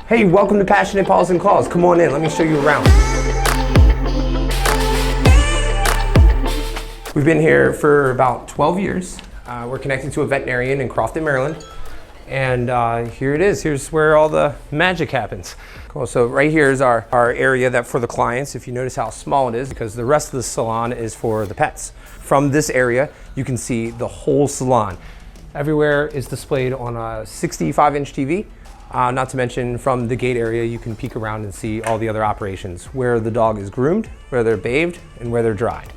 Hey, welcome to Passionate Paws and Claws. Come on in, let me show you around. We've been here for about 12 years. We're connected to a veterinarian in Crofton, Maryland. And here it is. Here's where all the magic happens. Cool. So right here is our area that for the clients. If you notice how small it is, because the rest of the salon is for the pets. From this area, you can see the whole salon. Everywhere is displayed on a 65-inch TV. Not to mention from the gate area, you can peek around and see all the other operations, where the dog is groomed, where they're bathed, and where they're dried.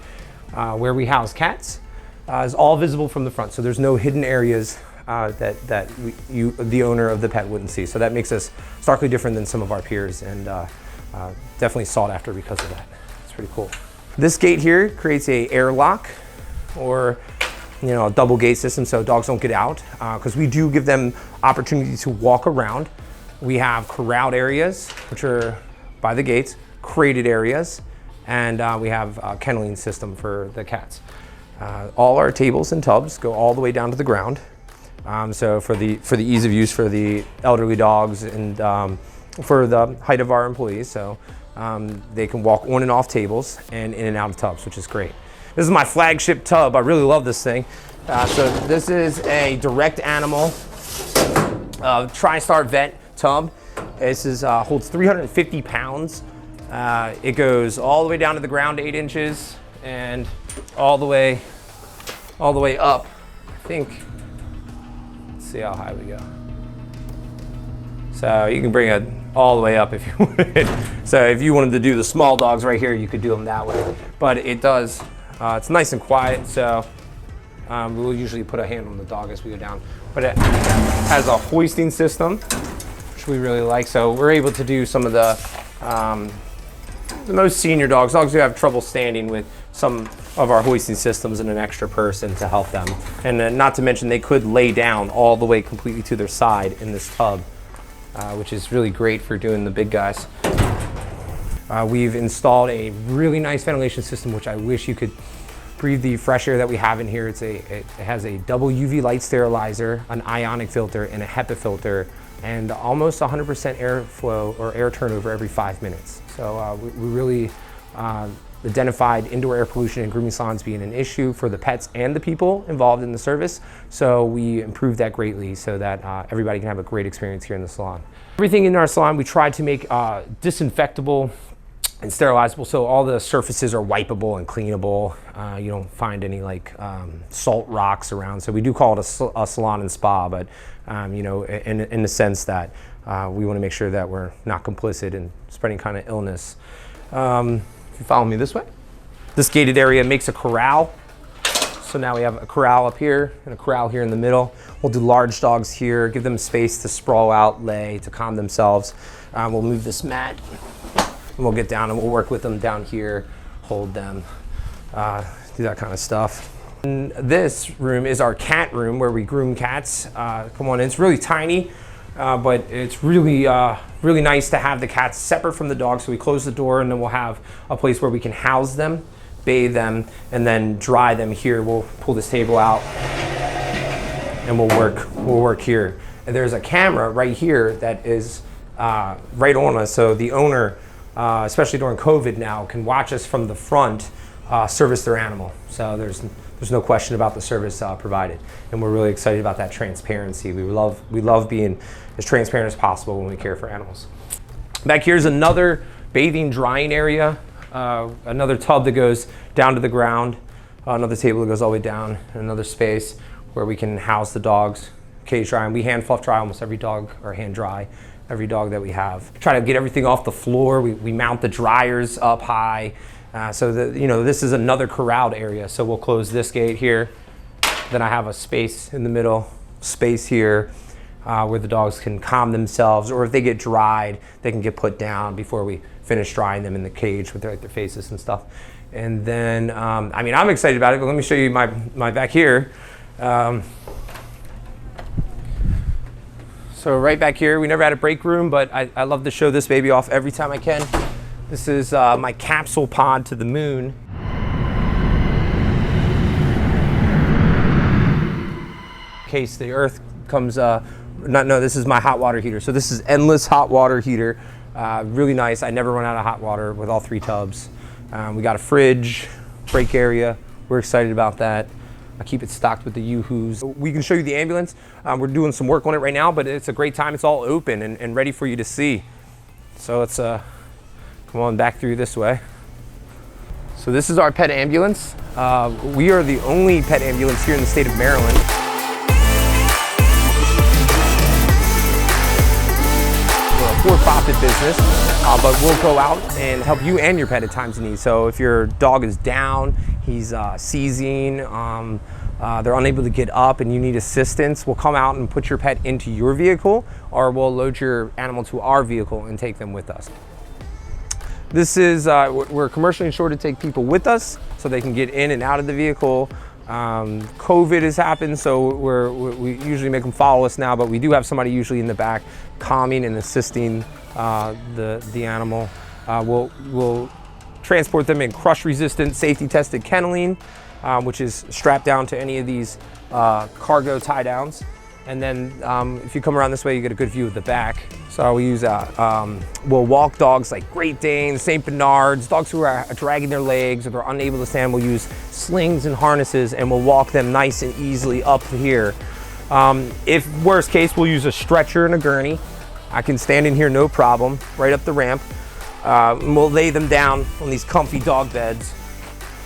Where we house cats is all visible from the front, so there's no hidden areas that the owner of the pet wouldn't see. So that makes us starkly different than some of our peers, and definitely sought after because of that. It's pretty cool. This gate here creates a airlock, or a double gate system, so dogs don't get out, because we do give them opportunity to walk around. We have corralled areas, which are by the gates, crated areas, and we have a kenneling system for the cats. All our tables and tubs go all the way down to the ground. So for the ease of use for the elderly dogs and for the height of our employees, so they can walk on and off tables and in and out of tubs, which is great. This is my flagship tub. I really love this thing. So this is a direct animal TriStar Vet tub. This is holds 350 pounds. It goes all the way down to the ground, 8 inches, and all the way up. I think. Let's see how high we go. So you can bring it all the way up if you wanted. So if you wanted to do the small dogs right here, you could do them that way. But it does. It's nice and quiet, so we'll usually put a hand on the dog as we go down. But it has a hoisting system, which we really like. So we're able to do some of the most senior dogs who have trouble standing, with some of our hoisting systems and an extra person to help them. And not to mention, they could lay down all the way completely to their side in this tub, which is really great for doing the big guys. We've installed a really nice ventilation system, which I wish you could breathe the fresh air that we have in here. It has a double UV light sterilizer, an ionic filter, and a HEPA filter, and almost 100% airflow or air turnover every 5 minutes. So we really identified indoor air pollution in grooming salons being an issue for the pets and the people involved in the service. So we improved that greatly so that everybody can have a great experience here in the salon. Everything in our salon we tried to make disinfectable and sterilizable, so all the surfaces are wipeable and cleanable. You don't find any salt rocks around. So we do call it a salon and spa, but in the sense that we want to make sure that we're not complicit in spreading kind of illness. If you follow me this way, this gated area makes a corral. So now we have a corral up here and a corral here in the middle. We'll do large dogs here, give them space to sprawl out, lay, to calm themselves. We'll move this mat. And we'll get down and we'll work with them down here, hold them, do that kind of stuff. And this room is our cat room where we groom cats. Come on in, it's really tiny, but it's really nice to have the cats separate from the dogs. So we close the door and then we'll have a place where we can house them, bathe them, and then dry them here. We'll pull this table out and we'll work here. And there's a camera right here that is right on us. So the owner, especially during COVID now, can watch us from the front service their animal. So there's no question about the service provided, and we're really excited about that transparency. We love being as transparent as possible when we care for animals. Back here's another bathing drying area, another tub that goes down to the ground, another table that goes all the way down, and another space where we can house the dogs, cage dry. And we hand fluff dry almost every dog, or hand dry every dog that we have. Try to get everything off the floor. We mount the dryers up high. So that, this is another corralled area. So we'll close this gate here. Then I have a space in the middle, space here, where the dogs can calm themselves, or if they get dried, they can get put down before we finish drying them in the cage with their faces and stuff. And then, I'm excited about it, but let me show you my back here. So right back here, we never had a break room, but I love to show this baby off every time I can. This is my capsule pod to the moon. In case the Earth comes No, this is my hot water heater. So this is endless hot water heater. Really nice. I never run out of hot water with all 3 tubs. We got a fridge, break area. We're excited about that. I keep it stocked with the Yoo-Hoos. We can show you the ambulance. We're doing some work on it right now, but it's a great time. It's all open and ready for you to see. So let's come on back through this way. So this is our pet ambulance. We are the only pet ambulance here in the state of Maryland. We're a for-profit business, but we'll go out and help you and your pet at times of need. So if your dog is down, he's seizing, they're unable to get up and you need assistance, we'll come out and put your pet into your vehicle, or we'll load your animal to our vehicle and take them with us. This is, we're commercially insured to take people with us so they can get in and out of the vehicle. COVID has happened, so we usually make them follow us now, but we do have somebody usually in the back calming and assisting the animal. We'll transport them in crush-resistant, safety-tested kenneling, which is strapped down to any of these cargo tie-downs. And then if you come around this way, you get a good view of the back. So we use, we'll walk dogs like Great Danes, St. Bernards, dogs who are dragging their legs or they're unable to stand. We'll use slings and harnesses and we'll walk them nice and easily up here. If worst case, we'll use a stretcher and a gurney. I can stand in here no problem, right up the ramp. And we'll lay them down on these comfy dog beds.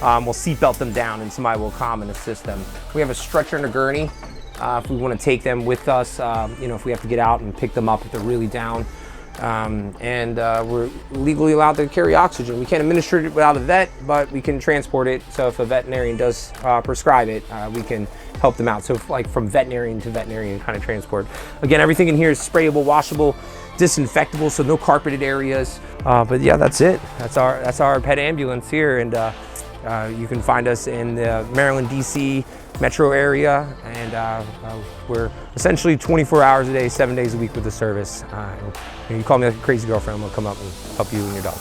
We'll seatbelt them down and somebody will come and assist them. We have a stretcher and a gurney. If we want to take them with us, you know, if we have to get out and pick them up if they're really down. We're legally allowed to carry oxygen. We can't administer it without a vet, but we can transport it. So if a veterinarian does prescribe it, we can help them out. So like from veterinarian to veterinarian kind of transport. Again, everything in here is sprayable, washable, disinfectable, so no carpeted areas. But yeah, that's it. That's our pet ambulance here. And you can find us in the Maryland, DC metro area, and we're essentially 24 hours a day, 7 days a week with the service. You call me like a crazy girlfriend, I'm gonna come up and help you and your dog.